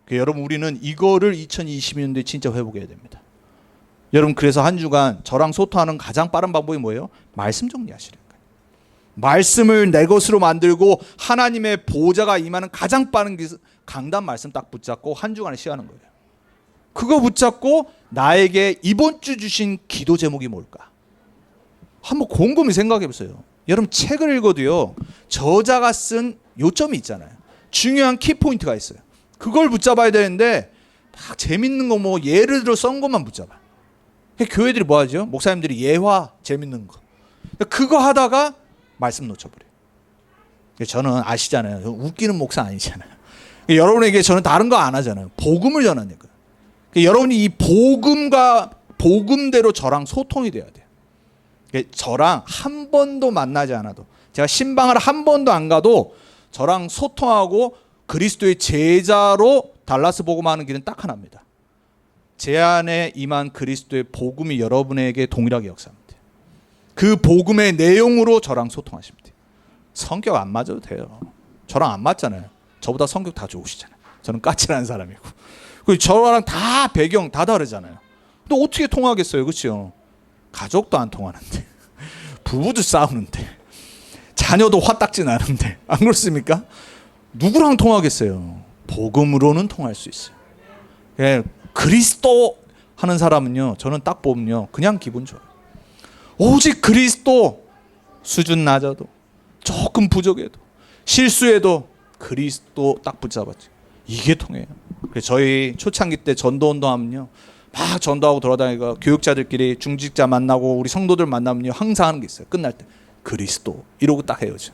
그러니까 여러분 우리는 이거를 2020년도에 진짜 회복해야 됩니다. 여러분 그래서 한 주간 저랑 소통하는 가장 빠른 방법이 뭐예요? 말씀 정리하시는 거예요. 말씀을 내 것으로 만들고 하나님의 보좌가 임하는 가장 빠른 강단 말씀 딱 붙잡고 한 주간을 쉬어가는 거예요. 그거 붙잡고 나에게 이번 주 주신 기도 제목이 뭘까? 한번 곰곰이 생각해 보세요. 여러분 책을 읽어도요, 저자가 쓴 요점이 있잖아요. 중요한 키포인트가 있어요. 그걸 붙잡아야 되는데 막 재밌는 거 뭐 예를 들어 썬 것만 붙잡아. 교회들이 뭐 하죠? 목사님들이 예화 재밌는 거. 그거 하다가 말씀 놓쳐버려요. 저는 아시잖아요. 웃기는 목사 아니잖아요. 여러분에게 저는 다른 거 안 하잖아요. 복음을 전하니까. 여러분이 이 복음대로 저랑 소통이 돼야 돼요. 저랑 한 번도 만나지 않아도, 제가 신방을 한 번도 안 가도 저랑 소통하고 그리스도의 제자로 달라스 복음하는 길은 딱 하나입니다. 제 안에 임한 그리스도의 복음이 여러분에게 동일하게 역사합니다. 그 복음의 내용으로 저랑 소통하시면 돼요. 성격 안 맞아도 돼요. 저랑 안 맞잖아요. 저보다 성격 다 좋으시잖아요. 저는 까칠한 사람이고. 그리고 저랑 다 배경 다 다르잖아요. 근데 어떻게 통하겠어요, 그렇죠? 가족도 안 통하는데, 부부도 싸우는데, 자녀도 화딱지 나는데, 안 그렇습니까? 누구랑 통하겠어요? 복음으로는 통할 수 있어요. 예, 그리스도 하는 사람은요, 저는 딱 보면요, 그냥 기분 좋아요. 오직 그리스도, 수준 낮아도, 조금 부족해도, 실수해도 그리스도 딱 붙잡았죠. 이게 통해요. 저희 초창기 때 전도운동 하면요, 막 전도하고 돌아다니가 교육자들끼리 중직자 만나고 우리 성도들 만나면요, 항상 하는 게 있어요. 끝날 때 그리스도 이러고 딱 헤어져.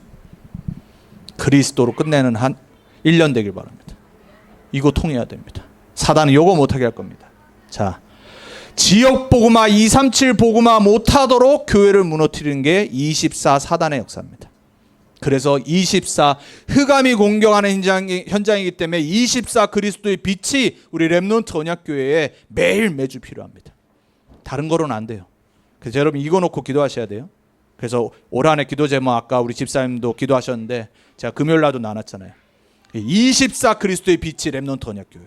그리스도로 끝내는 한 1년 되길 바랍니다. 이거 통해야 됩니다. 사단은 요거 못하게 할 겁니다. 자, 지역 복음화 237 복음화 못하도록 교회를 무너뜨리는 게 24 사단의 역사입니다. 그래서 24 흑암이 공격하는 현장이기 때문에 24 그리스도의 빛이 우리 렘넌트 언약교회에 매일 매주 필요합니다. 다른 거로는 안 돼요. 그래서 여러분 이거 놓고 기도하셔야 돼요. 그래서 올 한 해 기도 제목 아까 우리 집사님도 기도하셨는데 제가 금요일 날도 나눴잖아요. 24 그리스도의 빛이 렘넌트 언약교회.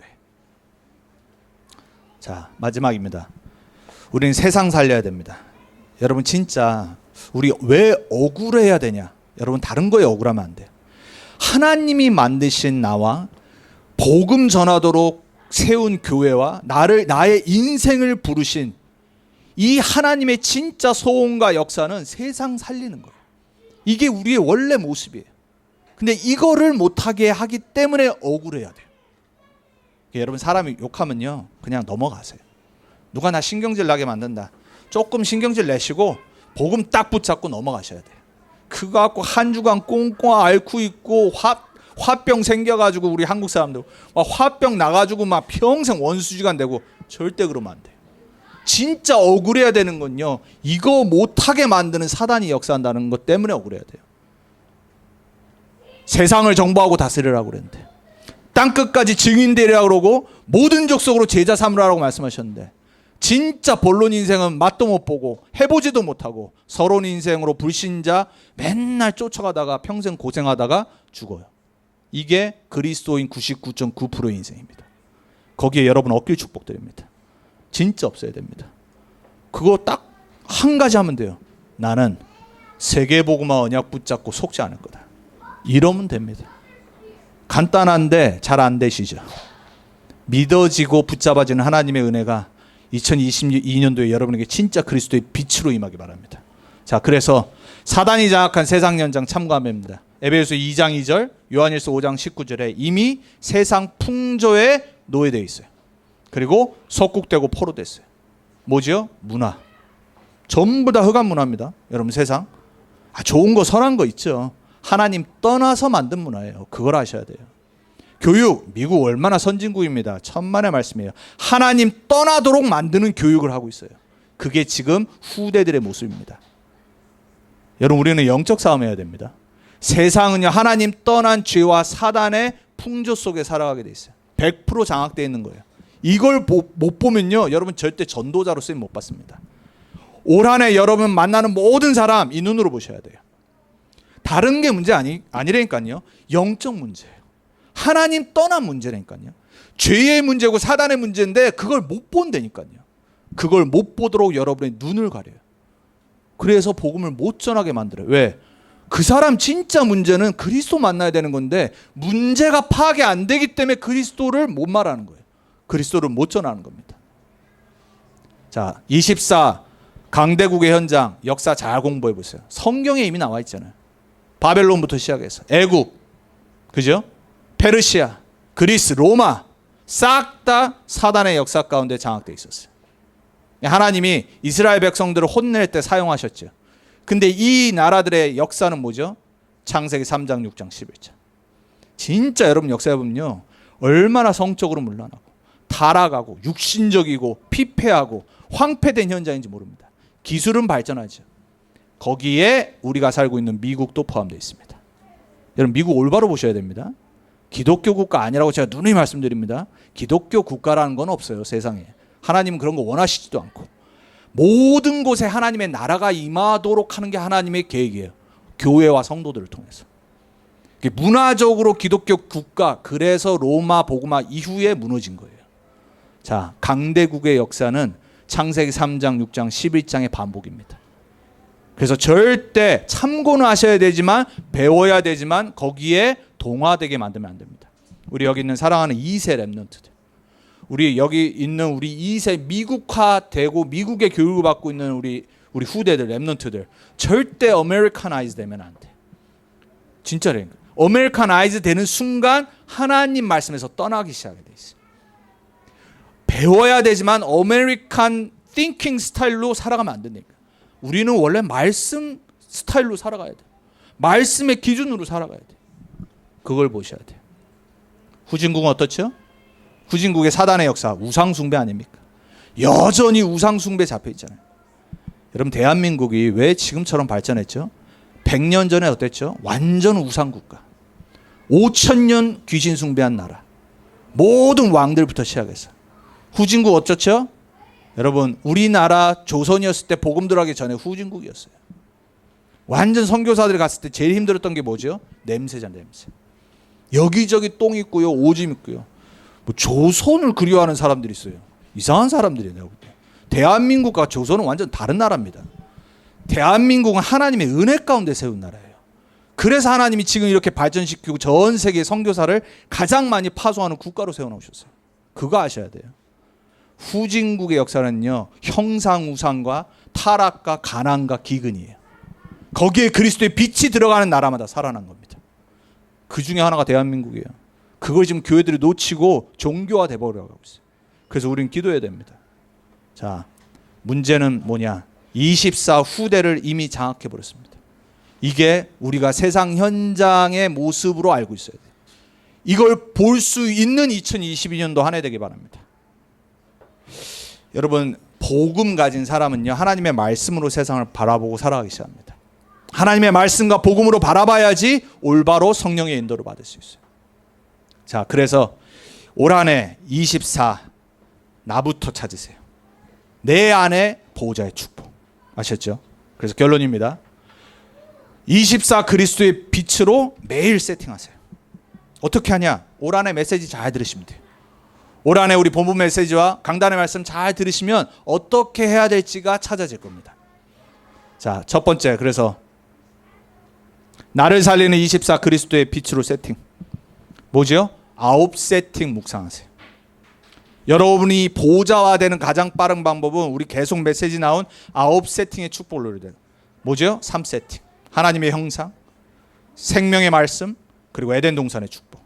자, 마지막입니다. 우리는 세상 살려야 됩니다. 여러분 진짜 우리 왜 억울해야 되냐? 여러분 다른 거에 억울하면 안 돼요. 하나님이 만드신 나와 복음 전하도록 세운 교회와 나의 인생을 부르신 이 하나님의 진짜 소원과 역사는 세상 살리는 거예요. 이게 우리의 원래 모습이에요. 근데 이거를 못하게 하기 때문에 억울해야 돼요. 여러분 사람이 욕하면요 그냥 넘어가세요. 누가 나 신경질 나게 만든다. 조금 신경질 내시고 복음 딱 붙잡고 넘어가셔야 돼요. 그거 갖고 한 주간 꽁꽁 앓고 있고 화병 생겨가지고 우리 한국 사람들 막 화병 나가지고 막 평생 원수지간 되고 절대 그러면 안 돼요. 진짜 억울해야 되는 건요, 이거 못하게 만드는 사단이 역사한다는 것 때문에 억울해야 돼요. 세상을 정복하고 다스리라고 그랬는데, 땅끝까지 증인되리라고 그러고 모든 족속으로 제자 삼으라고 말씀하셨는데, 진짜 본론 인생은 맛도 못 보고 해보지도 못하고 서론 인생으로 불신자 맨날 쫓아가다가 평생 고생하다가 죽어요. 이게 그리스도인 99.9%의 인생입니다. 거기에 여러분 얻길 축복드립니다. 진짜 없어야 됩니다. 그거 딱 한 가지 하면 돼요. 나는 세계복음화 언약 붙잡고 속지 않을 거다. 이러면 됩니다. 간단한데 잘 안 되시죠? 믿어지고 붙잡아지는 하나님의 은혜가 2022년도에 여러분에게 진짜 그리스도의 빛으로 임하기 바랍니다. 자, 그래서 사단이 장악한 세상 연장 참고함입니다. 에베소서 2장 2절, 요한일서 5장 19절에 이미 세상 풍조에 노예되어 있어요. 그리고 속국되고 포로됐어요. 뭐지요? 문화. 전부 다 흑암 문화입니다. 여러분 세상. 좋은 거 선한 거 있죠. 하나님 떠나서 만든 문화예요. 그걸 아셔야 돼요. 교육, 미국 얼마나 선진국입니다. 천만의 말씀이에요. 하나님 떠나도록 만드는 교육을 하고 있어요. 그게 지금 후대들의 모습입니다. 여러분 우리는 영적 싸움해야 됩니다. 세상은요 하나님 떠난 죄와 사단의 풍조 속에 살아가게 돼 있어요. 100% 장악되어 있는 거예요. 이걸 못 보면요 여러분 절대 전도자로 쓰임 못 받습니다. 올 한 해 여러분 만나는 모든 사람 이 눈으로 보셔야 돼요. 다른 게 문제 아니라니까요. 영적 문제예요. 하나님 떠난 문제라니까요. 죄의 문제고 사단의 문제인데 그걸 못 본다니까요. 그걸 못 보도록 여러분의 눈을 가려요. 그래서 복음을 못 전하게 만들어요. 왜? 그 사람 진짜 문제는 그리스도 만나야 되는 건데 문제가 파악이 안 되기 때문에 그리스도를 못 말하는 거예요. 그리스도를 못 전하는 겁니다. 자, 24 강대국의 현장 역사 잘 공부해 보세요. 성경에 이미 나와 있잖아요. 바벨론부터 시작해서 애굽, 그죠? 페르시아, 그리스, 로마 싹 다 사단의 역사 가운데 장악되어 있었어요. 하나님이 이스라엘 백성들을 혼낼 때 사용하셨죠. 근데 이 나라들의 역사는 뭐죠? 창세기 3장, 6장, 11장. 진짜 여러분 역사해 보면요, 얼마나 성적으로 문란하고 타락하고 육신적이고 피폐하고 황폐된 현장인지 모릅니다. 기술은 발전하죠. 거기에 우리가 살고 있는 미국도 포함되어 있습니다. 여러분 미국 올바로 보셔야 됩니다. 기독교 국가 아니라고 제가 누누이 말씀드립니다. 기독교 국가라는 건 없어요, 세상에. 하나님은 그런 거 원하시지도 않고, 모든 곳에 하나님의 나라가 임하도록 하는 게 하나님의 계획이에요. 교회와 성도들을 통해서. 문화적으로 기독교 국가, 그래서 로마 복음화 이후에 무너진 거예요. 자, 강대국의 역사는 창세기 3장, 6장, 11장의 반복입니다. 그래서 절대 참고는 하셔야 되지만, 배워야 되지만 거기에 동화되게 만들면 안 됩니다. 우리 여기 있는 사랑하는 2세 렘넌트들, 우리 여기 있는 우리 2세 미국화되고 미국의 교육을 받고 있는 우리 후대들, 렘넌트들, 절대 아메리카나이즈 되면 안 돼. 진짜로. 아메리카나이즈 되는 순간 하나님 말씀에서 떠나기 시작하게 돼 있어요. 배워야 되지만 아메리칸 띵킹 스타일로 살아가면 안 된다니까. 우리는 원래 말씀 스타일로 살아가야 돼. 말씀의 기준으로 살아가야 돼. 그걸 보셔야 돼요. 후진국은 어떻죠? 후진국의 사단의 역사, 우상숭배 아닙니까? 여전히 우상숭배 잡혀 있잖아요. 여러분 대한민국이 왜 지금처럼 발전했죠? 100년 전에 어땠죠? 완전 우상국가. 5000년 귀신 숭배한 나라. 모든 왕들부터 시작해서. 후진국 어쩌죠? 여러분 우리나라 조선이었을 때 복음 들어가기 전에 후진국이었어요. 완전 선교사들이 갔을 때 제일 힘들었던 게 뭐죠? 냄새잖아, 냄새. 여기저기 똥 있고요, 오줌 있고요. 뭐 조선을 그리워하는 사람들이 있어요. 이상한 사람들이에요. 대한민국과 조선은 완전 다른 나라입니다. 대한민국은 하나님의 은혜 가운데 세운 나라예요. 그래서 하나님이 지금 이렇게 발전시키고 전 세계 선교사를 가장 많이 파송하는 국가로 세워놓으셨어요. 그거 아셔야 돼요. 후진국의 역사는요, 형상우상과 타락과 가난과 기근이에요. 거기에 그리스도의 빛이 들어가는 나라마다 살아난 겁니다. 그 중에 하나가 대한민국이에요. 그걸 지금 교회들이 놓치고 종교화 돼버려가고 있어요. 그래서 우리는 기도해야 됩니다. 자, 문제는 뭐냐? 24 후대를 이미 장악해버렸습니다. 이게 우리가 세상 현장의 모습으로 알고 있어야 돼요. 이걸 볼 수 있는 2022년도 한 해 되기 바랍니다. 여러분 복음 가진 사람은요, 하나님의 말씀으로 세상을 바라보고 살아가기 시작합니다. 하나님의 말씀과 복음으로 바라봐야지 올바로 성령의 인도를 받을 수 있어요. 자, 그래서 올 한 해 24 나부터 찾으세요. 내 안에 보호자의 축복. 아셨죠? 그래서 결론입니다. 24 그리스도의 빛으로 매일 세팅하세요. 어떻게 하냐? 올 한 해 메시지 잘 들으시면 돼요. 올 한 해 우리 본문 메시지와 강단의 말씀 잘 들으시면 어떻게 해야 될지가 찾아질 겁니다. 자, 첫 번째, 그래서 나를 살리는 24 그리스도의 빛으로 세팅. 뭐죠? 9 세팅 묵상하세요. 여러분이 보호자화되는 가장 빠른 방법은 우리 계속 메시지 나온 9 세팅의 축복을 누려야 돼요. 뭐죠? 3 세팅. 하나님의 형상, 생명의 말씀, 그리고 에덴 동산의 축복.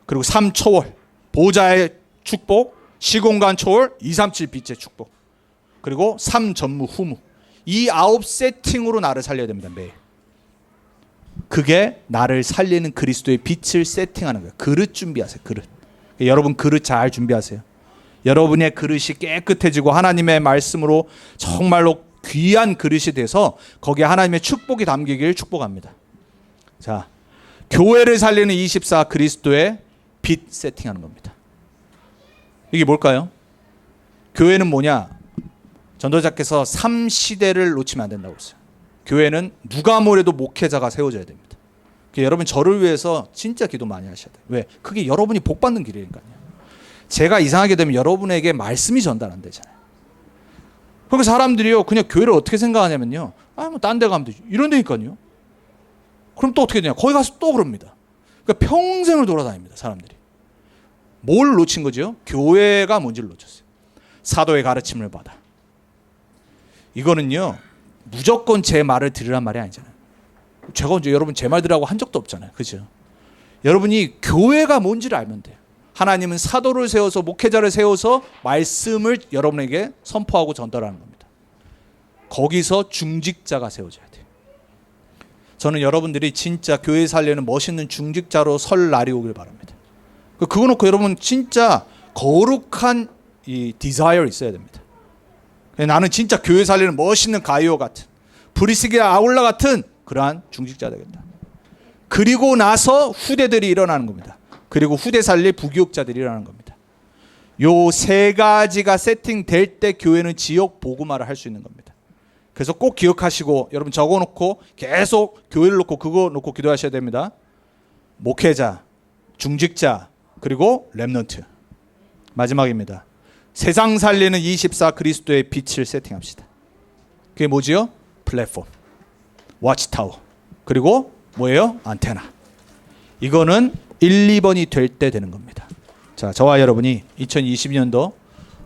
그리고 3 초월, 보호자의 축복, 시공간 초월, 237 빛의 축복. 그리고 3 전무 후무. 이 9 세팅으로 나를 살려야 됩니다, 매일. 그게 나를 살리는 그리스도의 빛을 세팅하는 거예요. 그릇 준비하세요, 그릇. 여러분 그릇 잘 준비하세요. 여러분의 그릇이 깨끗해지고 하나님의 말씀으로 정말로 귀한 그릇이 돼서 거기에 하나님의 축복이 담기길 축복합니다. 자, 교회를 살리는 24 그리스도의 빛 세팅하는 겁니다. 이게 뭘까요? 교회는 뭐냐? 전도자께서 3시대를 놓치면 안 된다고 했어요. 교회는 누가 뭐래도 목회자가 세워져야 됩니다. 여러분 저를 위해서 진짜 기도 많이 하셔야 돼요. 왜? 그게 여러분이 복 받는 길이니까요. 제가 이상하게 되면 여러분에게 말씀이 전달 안 되잖아요. 그러니까 사람들이요, 그냥 교회를 어떻게 생각하냐면요, 뭐 딴 데 가면 되지, 이런 데니까요. 그럼 또 어떻게 되냐? 거기 가서 또 그럽니다. 그러니까 평생을 돌아다닙니다, 사람들이. 뭘 놓친 거죠? 교회가 뭔지를 놓쳤어요. 사도의 가르침을 받아. 이거는요, 무조건 제 말을 들으란 말이 아니잖아요. 제가 언제 여러분 제 말 들으라고 한 적도 없잖아요. 그죠? 여러분이 교회가 뭔지를 알면 돼요. 하나님은 사도를 세워서 목회자를 세워서 말씀을 여러분에게 선포하고 전달하는 겁니다. 거기서 중직자가 세워져야 돼요. 저는 여러분들이 진짜 교회 살리는 멋있는 중직자로 설 날이 오길 바랍니다. 그거 놓고 여러분 진짜 거룩한 이 디자이어 있어야 됩니다. 나는 진짜 교회 살리는 멋있는 가이오 같은, 브리스기 아울라 같은 그러한 중직자 되겠다. 그리고 나서 후대들이 일어나는 겁니다. 그리고 후대 살릴 부교육자들이 일어나는 겁니다. 요 세 가지가 세팅될 때 교회는 지역 복음화를 할 수 있는 겁니다. 그래서 꼭 기억하시고 여러분 적어놓고 계속 교회를 놓고 그거 놓고 기도하셔야 됩니다. 목회자, 중직자, 그리고 렘넌트. 마지막입니다. 세상 살리는 24 그리스도의 빛을 세팅합시다. 그게 뭐지요? 플랫폼, 와치타워, 그리고 뭐예요? 안테나. 이거는 1, 2번이 될 때 되는 겁니다. 자, 저와 여러분이 2022년도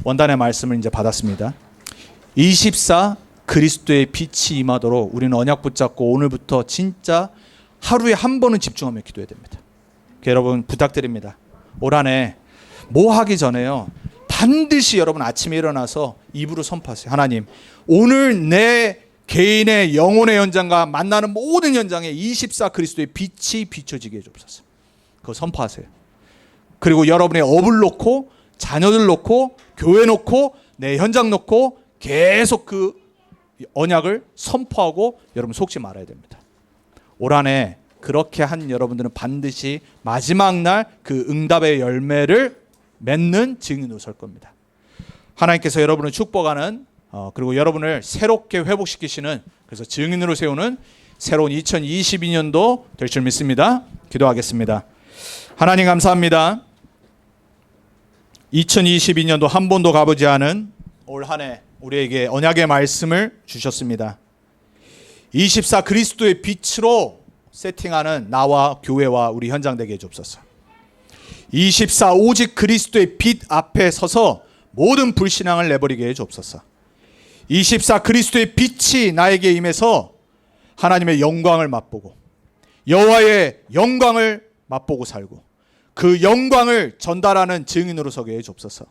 원단의 말씀을 이제 받았습니다. 24 그리스도의 빛이 임하도록 우리는 언약 붙잡고 오늘부터 진짜 하루에 한 번은 집중하며 기도해야 됩니다. 여러분 부탁드립니다. 올 한 해 뭐 하기 전에요, 반드시 여러분 아침에 일어나서 입으로 선포하세요. 하나님, 오늘 내 개인의 영혼의 현장과 만나는 모든 현장에 24 그리스도의 빛이 비춰지게 해주옵소서. 그거 선포하세요. 그리고 여러분의 업을 놓고, 자녀들 놓고, 교회 놓고, 내 현장 놓고 계속 그 언약을 선포하고 여러분 속지 말아야 됩니다. 올 한 해 그렇게 한 여러분들은 반드시 마지막 날 그 응답의 열매를 맺는 증인으로 설 겁니다. 하나님께서 여러분을 축복하는 그리고 여러분을 새롭게 회복시키시는, 그래서 증인으로 세우는 새로운 2022년도 될 줄 믿습니다. 기도하겠습니다. 하나님 감사합니다. 2022년도 한 번도 가보지 않은 올 한 해 우리에게 언약의 말씀을 주셨습니다. 24 그리스도의 빛으로 세팅하는 나와 교회와 우리 현장 되게 해주옵소서. 24 오직 그리스도의 빛 앞에 서서 모든 불신앙을 내버리게 해주옵소서. 24 그리스도의 빛이 나에게 임해서 하나님의 영광을 맛보고 여호와의 영광을 맛보고 살고 그 영광을 전달하는 증인으로 서게 해주옵소서.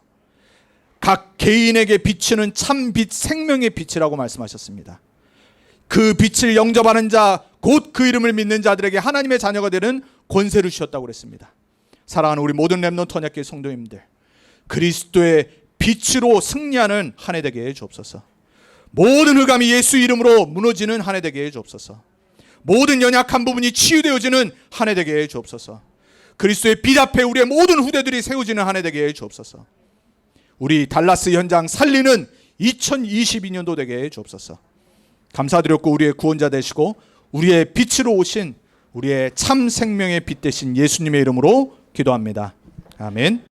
각 개인에게 비추는 참 빛, 생명의 빛이라고 말씀하셨습니다. 그 빛을 영접하는 자, 곧 그 이름을 믿는 자들에게 하나님의 자녀가 되는 권세를 주셨다고 그랬습니다. 사랑하는 우리 모든 렘넌트 언약교회 성도님들, 그리스도의 빛으로 승리하는 한 해 되게 해 주옵소서. 모든 흑암이 예수 이름으로 무너지는 한 해 되게 해 주옵소서. 모든 연약한 부분이 치유되어지는 한 해 되게 해 주옵소서. 그리스도의 빛 앞에 우리의 모든 후대들이 세워지는 한 해 되게 해 주옵소서. 우리 달라스 현장 살리는 2022년도 되게 해 주옵소서. 감사드렸고 우리의 구원자 되시고 우리의 빛으로 오신 우리의 참 생명의 빛 되신 예수님의 이름으로 기도합니다. 아멘.